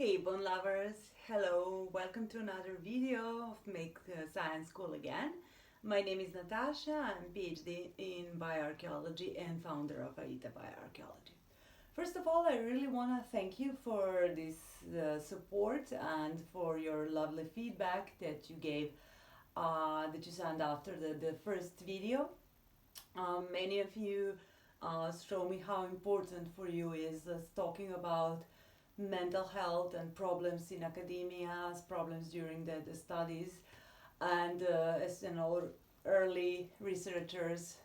Hey bone lovers, hello, welcome to another video of Make Science Cool Again. My name is Natasha, I'm PhD in bioarchaeology and founder of Aita Bioarchaeology. First of all, I really want to thank you for this support and for your lovely feedback that you gave, that you sent after the first video. Many of you show me how important for you is talking about mental health and problems in academia, problems during the studies, and as you know, early researchers,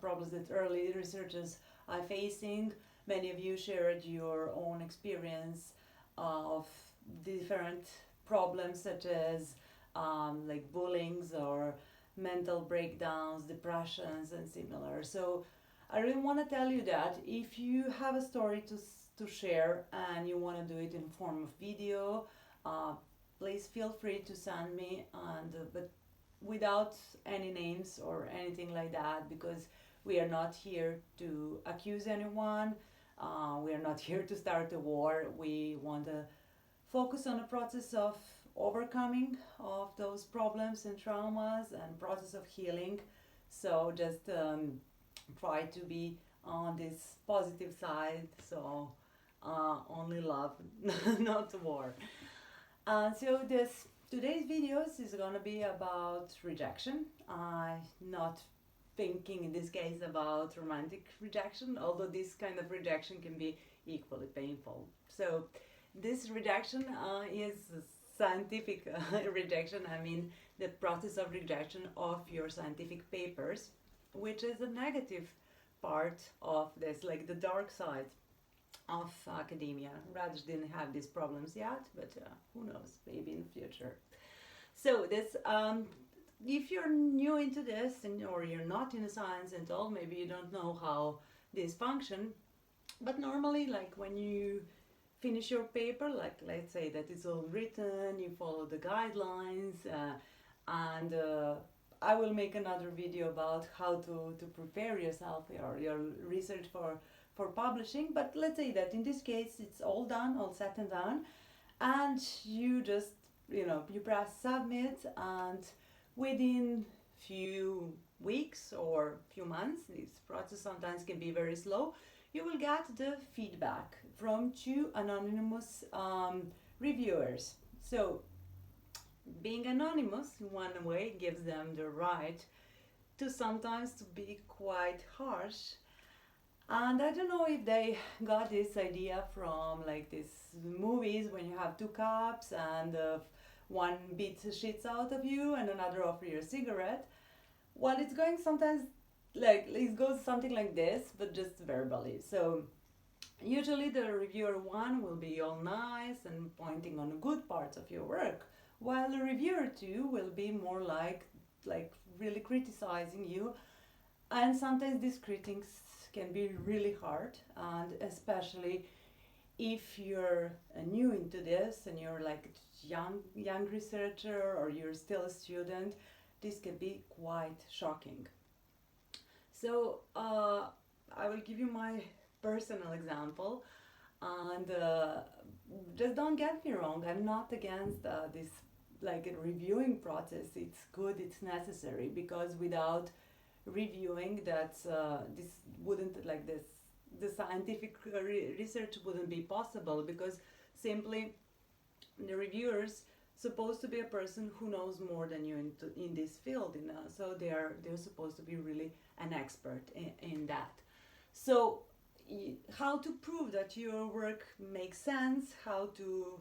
problems that early researchers are facing. Many of you shared your own experience of different problems such as like bullying or mental breakdowns, depressions, and similar. So I really want to tell you that if you have a story to share and you want to do it in form of video, please feel free to send me, and but without any names or anything like that, because we are not here to accuse anyone. We are not here to start a war. We want to focus on the process of overcoming of those problems and traumas and process of healing. So just try to be on this positive side. So only love, not war. So today's videos is gonna be about rejection. Not thinking in this case about romantic rejection, although this kind of rejection can be equally painful. So this rejection is scientific rejection. I mean the process of rejection of your scientific papers, which is a negative part of this, like the dark side of academia. Raj didn't have these problems yet, but who knows, maybe in the future. So this, if you're new into this or you're not in science at all, maybe you don't know how this function, but normally like when you finish your paper, like let's say that it's all written, you follow the guidelines, and I will make another video about how to prepare yourself or your research for publishing. But let's say that in this case it's all done, all set and done, and you just, you press submit, and within few weeks or few months, this process sometimes can be very slow, you will get the feedback from two anonymous reviewers. So being anonymous in one way gives them the right to sometimes to be quite harsh. And I don't know if they got this idea from like these movies when you have two cups and one beats shits out of you and another offers you a cigarette. Well, it's going sometimes like it goes something like this, but just verbally. So usually the reviewer one will be all nice and pointing on the good parts of your work, while the reviewer two will be more like really criticizing you. And sometimes these critiques can be really hard, and especially if you're new into this and you're like a young researcher or you're still a student, this can be quite shocking. So I will give you my personal example, and just don't get me wrong, I'm not against this like a reviewing process. It's good, it's necessary, because without reviewing that, this wouldn't like this the scientific research wouldn't be possible, because simply the reviewers supposed to be a person who knows more than you in this field, so they're supposed to be really an expert in that. So how to prove that your work makes sense, how to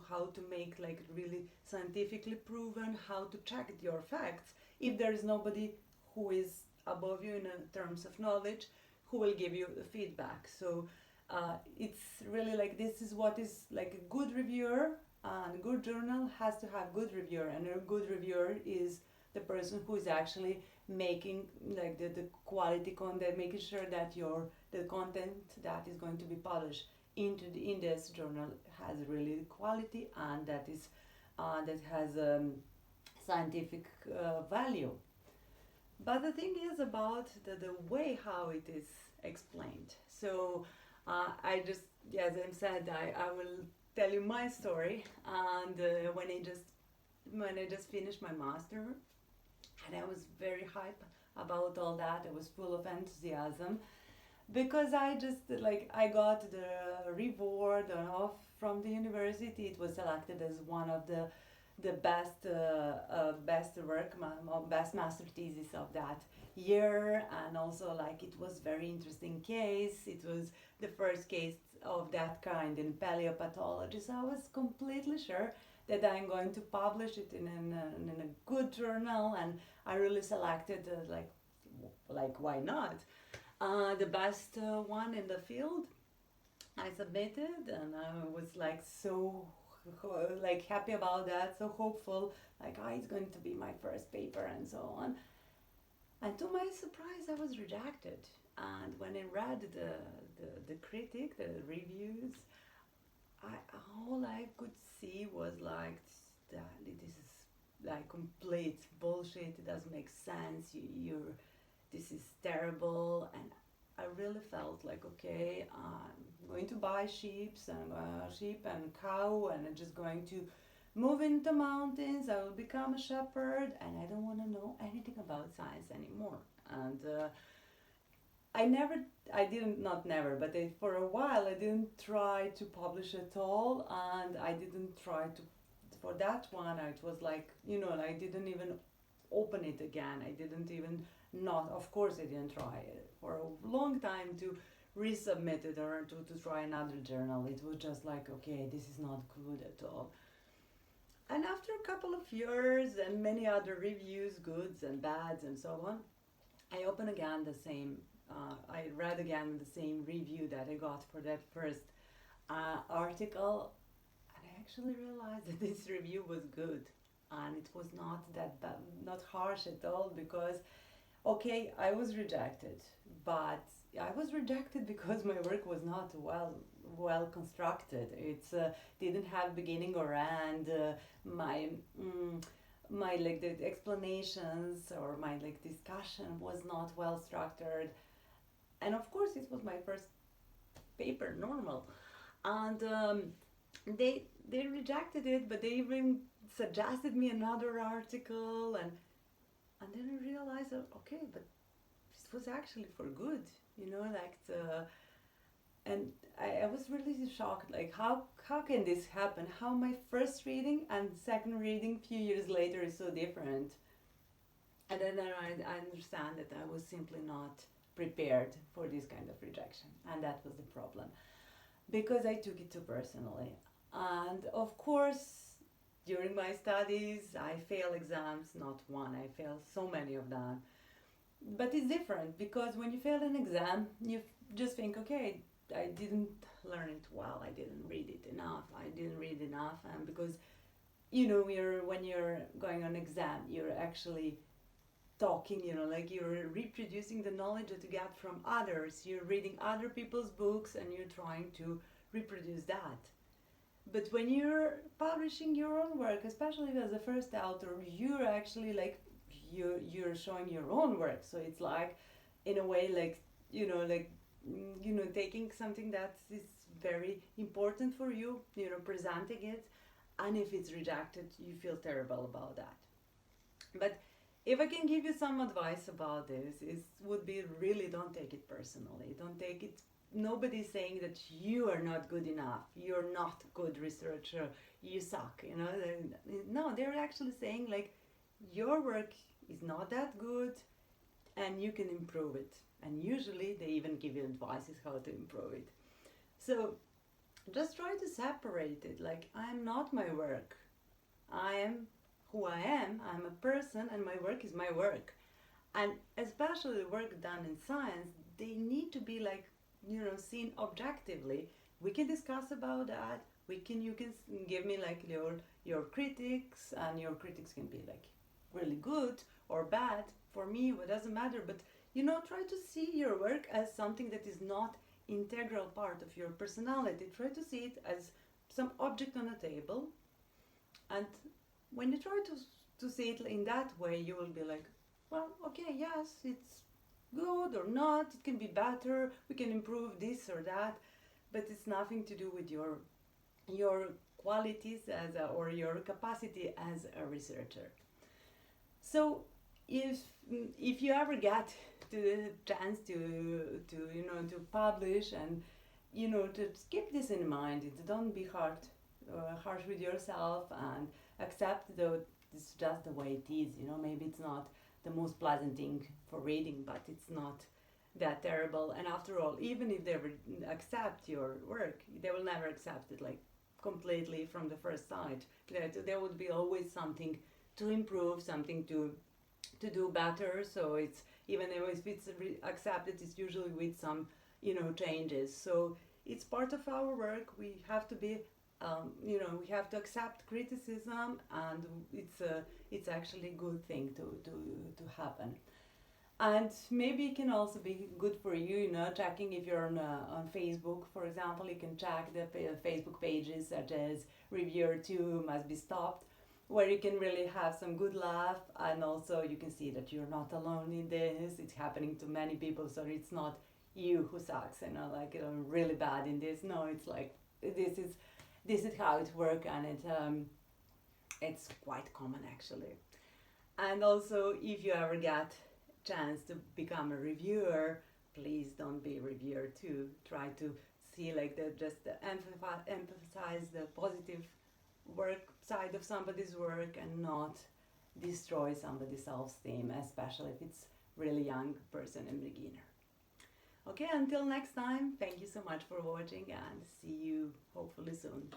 make like really scientifically proven, how to check your facts if there is nobody who is above you in terms of knowledge who will give you the feedback. So it's really like this is what is like a good reviewer, and a good journal has to have good reviewer, and a good reviewer is the person who is actually making like the quality content, making sure that the content that is going to be published in this journal has really quality, and that is that has scientific value. But the thing is about the way how it is explained. So I just, as I said, I will tell you my story. And when I just finished my master, and I was very hype about all that. I was full of enthusiasm because I just like I got the reward of from the university. It was selected as one of the best work, best master thesis of that year, and also like it was very interesting case. It was the first case of that kind in paleopathology, so I was completely sure that I'm going to publish it in a good journal, and I really selected like why not the best one in the field. I submitted, and I was like so like happy about that, so hopeful, like it's going to be my first paper and so on. And to my surprise, I was rejected. And when I read the critic, the reviews, I all I could see was like that this is like complete bullshit. It doesn't make sense. You're this is terrible, and I really felt like okay, I'm going to buy sheep and cow, and I'm just going to move into mountains. I will become a shepherd, and I don't want to know anything about science anymore. And I didn't, not never, but for a while I didn't try to publish at all, and I didn't try to, for that one, it was like, I didn't even open it again. I didn't even, not, of course I didn't try it for a long time to resubmit it or to try another journal. It was just like, okay, this is not good at all. And after a couple of years and many other reviews, goods and bads and so on, I opened again the same, I read again the same review that I got for that first article, and I actually realized that this review was good, and it was not that bad, not harsh at all, because, okay, I was rejected, but I was rejected because my work was not well constructed. It didn't have beginning or end. My like the explanations or my like discussion was not well structured, and of course it was my first paper, normal, and they rejected it, but they even suggested me another article, and then I realized that, okay, but this was actually for good, like and I was really shocked, like how can this happen? How my first reading and second reading few years later is so different? And then I understand that I was simply not prepared for this kind of rejection, and that was the problem, because I took it too personally. And of course, during my studies, I fail exams, not one, I failed so many of them. But it's different, because when you fail an exam, you just think, okay, I didn't learn it well, I didn't read it enough, and because when you're going on exam, you're actually talking, like you're reproducing the knowledge that you get from others, you're reading other people's books and you're trying to reproduce that. But when you're publishing your own work, especially as a first author, you're actually like you're showing your own work. So it's like, in a way, like taking something that is very important for you, presenting it, and if it's rejected, you feel terrible about that. But if I can give you some advice about this, it would be really don't take it personally. Don't take it. Nobody's saying that you are not good enough. You're not a good researcher. You suck. No, they're actually saying like your work is not that good, and you can improve it. And usually they even give you advices how to improve it. So just try to separate it. Like, I'm not my work. I am who I am. I'm a person, and my work is my work. And especially the work done in science, they need to be like, seen objectively. We can discuss about that. You can give me like your critics, and your critics can be like really good or bad. For me, it doesn't matter. But try to see your work as something that is not integral part of your personality. Try to see it as some object on a table, and when you try to see it in that way, you will be like, well, okay, yes, it's good or not, it can be better, we can improve this or that, but it's nothing to do with your your qualities or your capacity as a researcher. So if you ever get to the chance to publish, and to keep this in mind, don't be harsh with yourself, and accept that it's just the way it is. Maybe it's not the most pleasant thing for reading, but it's not that terrible. And after all, even if they accept your work, they will never accept it like completely from the first sight. There would be always something to improve, something to do better. So it's, even if it's accepted, it's usually with some changes. So it's part of our work. We have to be we have to accept criticism, and it's actually a good thing to happen. And maybe it can also be good for you, checking if you're on Facebook, for example. You can check the Facebook pages such as Reviewer 2 Must Be Stopped, where you can really have some good laugh, and also you can see that you're not alone in this. It's happening to many people, so it's not you who sucks, like I'm really bad in this. No, it's like this is how it works, and it's quite common actually. And also, if you ever get chance to become a reviewer, please don't be a reviewer too. Try to see like emphasize the positive work side of somebody's work, and not destroy somebody's self-esteem, especially if it's really young person and beginner. Okay, until next time, thank you so much for watching, and see you hopefully soon.